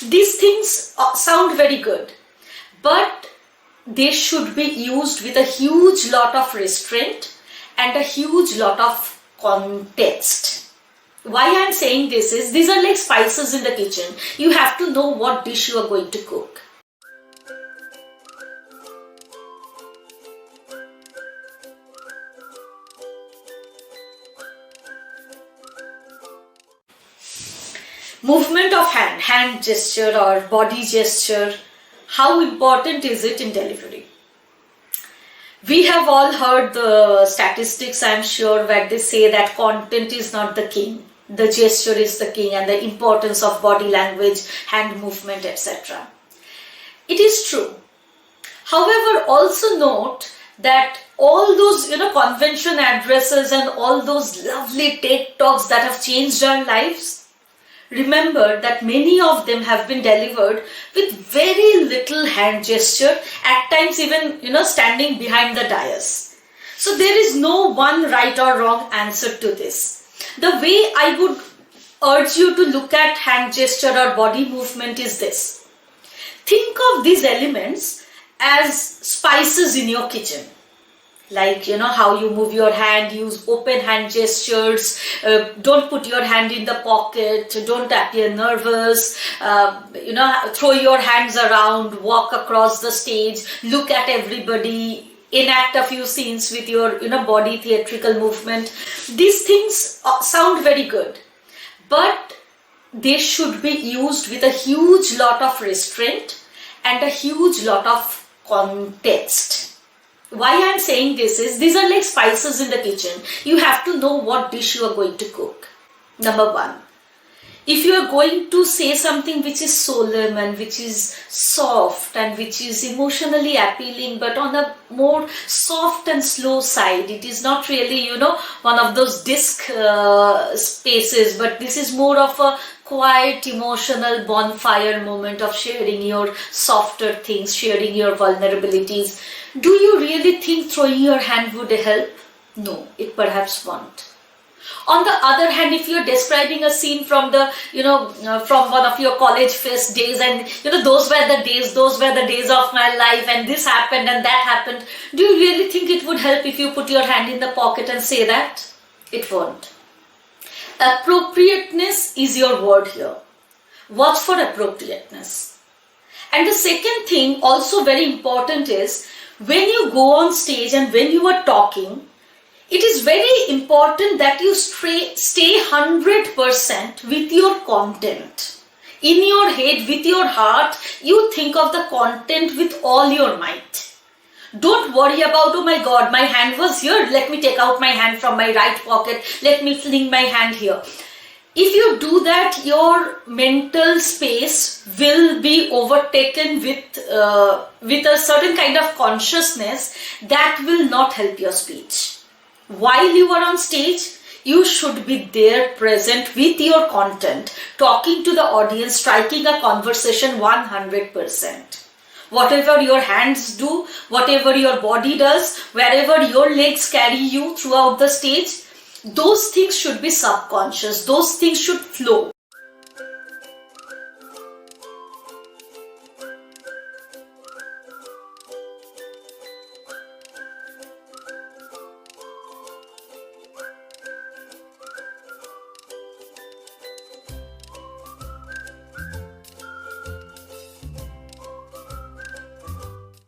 These things sound very good, but they should be used with a huge lot of restraint and a huge lot of context. Why I'm saying this is, these are like spices in the kitchen. You have to know what dish you are going to cook. Movement of hand gesture or body gesture, how important is it in delivery? We have all heard the statistics, I'm sure, where they say that content is not the king, the gesture is the king, and the importance of body language, hand movement, etc. It is true. However, also note that all those convention addresses and all those lovely TED talks that have changed our lives, remember that many of them have been delivered with very little hand gesture, at times even standing behind the dais. So there is no one right or wrong answer to this. The way I would urge you to look at hand gesture or body movement is this. Think of these elements as spices in your kitchen. Like, how you move your hand, use open hand gestures, don't put your hand in the pocket, don't appear nervous, throw your hands around, walk across the stage, look at everybody, enact a few scenes with your, body theatrical movement. These things sound very good, but they should be used with a huge lot of restraint and a huge lot of context. Why I'm saying this is, these are like spices in the kitchen. You have to know what dish you are going to cook. Number one, if you are going to say something which is solemn and which is soft and which is emotionally appealing, but on a more soft and slow side, it is not really, one of those disc spaces, but this is more of a quiet emotional bonfire moment of sharing your softer things, sharing your vulnerabilities. Do you really think throwing your hand would help? No, it perhaps won't. On the other hand, if you're describing a scene from the, from one of your college fest days, and those were the days of my life, and this happened and that happened, do you really think it would help if you put your hand in the pocket and say that? It won't. Appropriateness is your word here. Watch for appropriateness. And the second thing, also very important, is when you go on stage and when you are talking, it is very important that you stay 100% with your content. In your head, with your heart, you think of the content with all your might. Don't worry about, oh my God, my hand was here, let me take out my hand from my right pocket, let me fling my hand here. If you do that, your mental space will be overtaken with a certain kind of consciousness that will not help your speech. While you are on stage, you should be there present with your content, talking to the audience, striking a conversation 100%. Whatever your hands do, whatever your body does, wherever your legs carry you throughout the stage, those things should be subconscious, those things should flow.